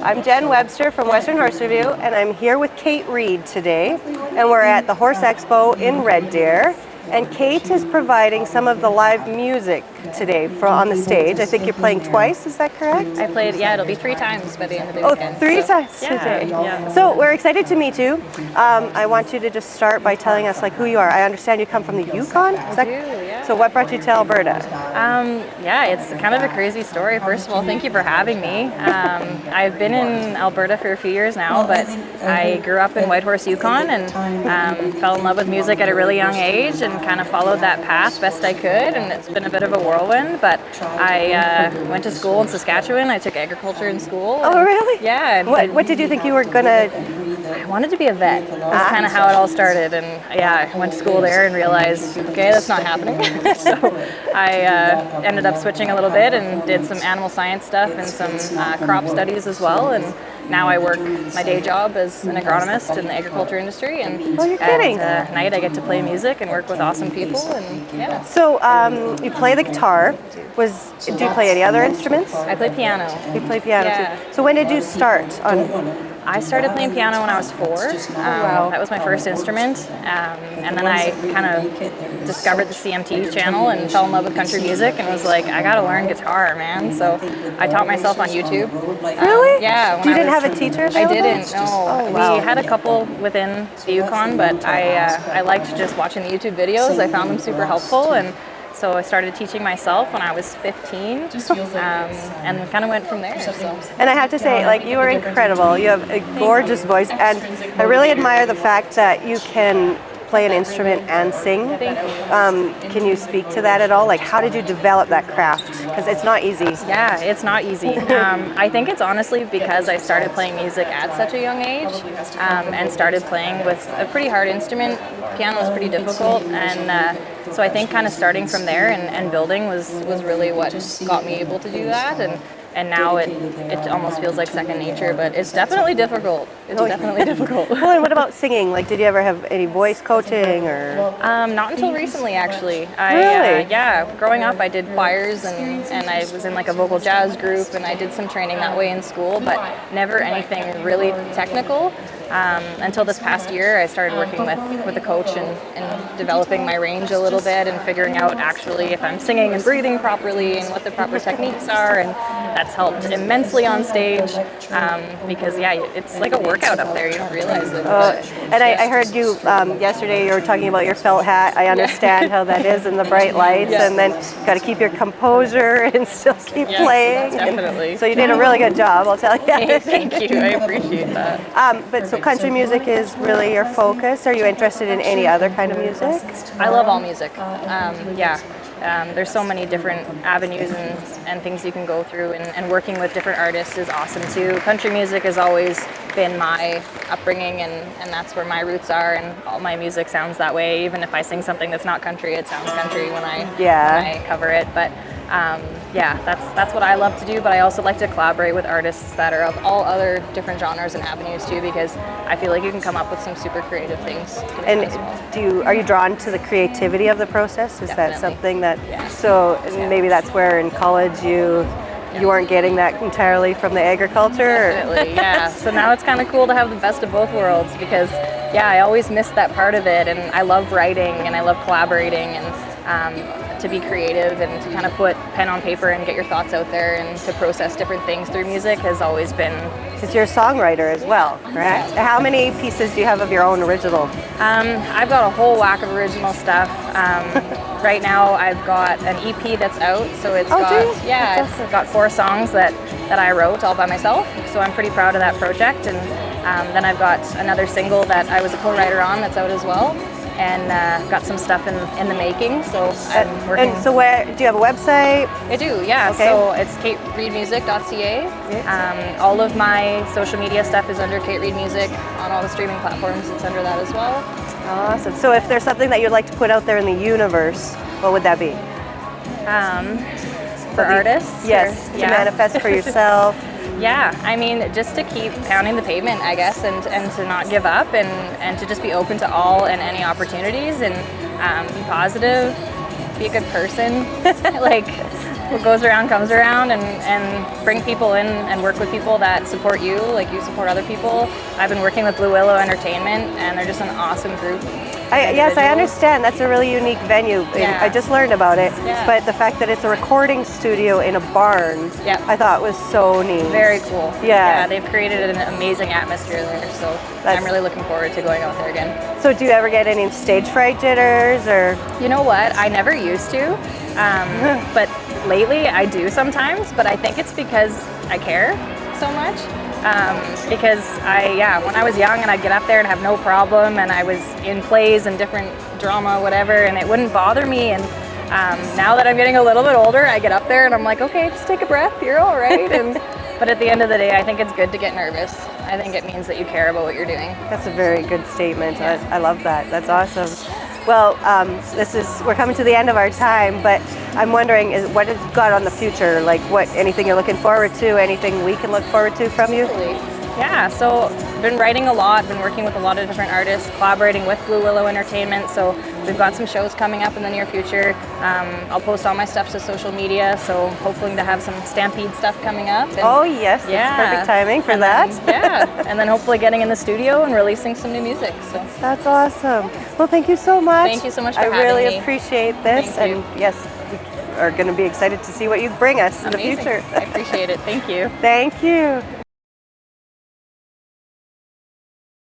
I'm Jen Webster from Western Horse Review, and I'm here with Kate Reid today, and we're at the Horse Expo in Red Deer. And Kate is providing some of the live music today on the stage. I think you're playing twice, is that correct? I played, yeah, it'll be 3 times by the end of the weekend. Oh, three times today. Yeah. So we're excited to meet you. I want you to just start by telling us who you are. I understand you come from the Yukon? I do, yeah. So what brought you to Alberta? Yeah, it's kind of a crazy story. First of all, thank you for having me. I've been in Alberta for a few years now, but I grew up in Whitehorse, Yukon, and fell in love with music at a really young age and kind of followed that path best I could, and it's been a bit of a whirlwind, but I went to school in Saskatchewan. I took agriculture in school. Oh, really? Yeah. What did you think you were going to... I wanted to be a vet. That's kind of how it all started, and yeah, I went to school there and realized, okay, that's not happening. So I ended up switching a little bit and did some animal science stuff and some crop studies as well, and now I work my day job as an agronomist in the agriculture industry, and you're kidding. at night I get to play music and work with awesome people, and yeah. So you play the guitar. Do you play any other instruments? I play piano. You play piano Yeah. too. So when did you start on... I started playing piano when I was 4. Wow. That was my first instrument. And then I kind of discovered the CMT channel and fell in love with country music and was like, I gotta learn guitar, man. So I taught myself on YouTube. Really? Yeah. You didn't have a teacher available? I didn't, no. Oh, wow. We had a couple within the Yukon, but I liked just watching the YouTube videos. I found them super helpful, and so I started teaching myself when I was 15, and kind of went from there. So. And I have to say, you are incredible. You have a gorgeous voice, and I really admire the fact that you can play an instrument and sing. Can you speak to that at all? How did you develop that craft? Because it's not easy. Yeah, it's not easy. I think it's honestly because I started playing music at such a young age, and started playing with a pretty hard instrument. Piano is pretty difficult, and so I think kind of starting from there and building was really what got me able to do that, and now it almost feels like second nature, but it's definitely difficult. It's definitely difficult. Well, and what about singing? Did you ever have any voice coaching or? Not until recently, actually. Really? Yeah, growing up I did choirs and I was in a vocal jazz group, and I did some training that way in school, but never anything really technical. Until this past year, I started working with a coach and developing my range a little bit and figuring out actually if I'm singing and breathing properly and what the proper techniques are, and that's helped immensely on stage because it's like a workout up there. You don't realize it. And I heard you yesterday. You were talking about your felt hat. I understand how that is in the bright lights, and then you got to keep your composure and still keep playing. Definitely. So you did a really good job, I'll tell you. Thank you. I appreciate that. So country music is really your focus. Are you interested in any other kind of music? I love all music. There's so many different avenues and things you can go through, and working with different artists is awesome too. Country music has always been my upbringing, and that's where my roots are, and all my music sounds that way. Even if I sing something that's not country, it sounds country when I cover it. But that's what I love to do, but I also like to collaborate with artists that are of all other different genres and avenues too, because I feel like you can come up with some super creative things. And are you drawn to the creativity of the process? Is Definitely. That something that, so maybe that's where in college you weren't getting that entirely from the agriculture? Definitely, yeah. So now it's kind of cool to have the best of both worlds, because I always missed that part of it, and I love writing and I love collaborating and to be creative and to kind of put pen on paper and get your thoughts out there and to process different things through music has always been... Because you're a songwriter as well, correct? Yeah. How many pieces do you have of your own original? I've got a whole whack of original stuff. Right now I've got an EP that's out, so it's it's got 4 songs that I wrote all by myself, so I'm pretty proud of that project. And then I've got another single that I was a co-writer on that's out as well, and got some stuff in the making, so I'm working. And so do you have a website? I do, yeah. Okay. So it's katereidmusic.ca. All of my social media stuff is under Kate Reid Music on all the streaming platforms. It's under that as well. Awesome. So if there's something that you'd like to put out there in the universe, what would that be? For artists? Yes, to manifest for yourself. Yeah, I mean, just to keep pounding the pavement, I guess, and to not give up, and to just be open to all and any opportunities, and be positive, be a good person. what goes around comes around, and bring people in and work with people that support you, like you support other people. I've been working with Blue Willow Entertainment, and they're just an awesome group. Yes, I understand. That's a really unique venue. Yeah. I just learned about it. Yeah. But the fact that it's a recording studio in a barn, Yeah. I thought was so neat. Very cool. Yeah. They've created an amazing atmosphere there, so I'm really looking forward to going out there again. So do you ever get any stage fright jitters or? You know what? I never used to, but lately I do sometimes, but I think it's because I care so much. Because when I was young and I'd get up there and have no problem, and I was in plays and different drama, whatever, and it wouldn't bother me. And now that I'm getting a little bit older, I get up there and I'm like, okay, just take a breath, you're all right. But at the end of the day, I think it's good to get nervous. I think it means that you care about what you're doing. That's a very good statement. I love that. That's awesome. Well, we're coming to the end of our time, but I'm wondering, what has got on the future? Like, anything you're looking forward to? Anything we can look forward to from you? Yeah, so been writing a lot, been working with a lot of different artists, collaborating with Blue Willow Entertainment, so we've got some shows coming up in the near future. I'll post all my stuff to social media, so hoping to have some Stampede stuff coming up. And oh yes, that's perfect timing for that. And then hopefully getting in the studio and releasing some new music. So that's awesome. Well, thank you so much. Thank you so much for having me. I really appreciate this. Thank you. And yes, we are going to be excited to see what you bring us in the future. I appreciate it. Thank you. Thank you.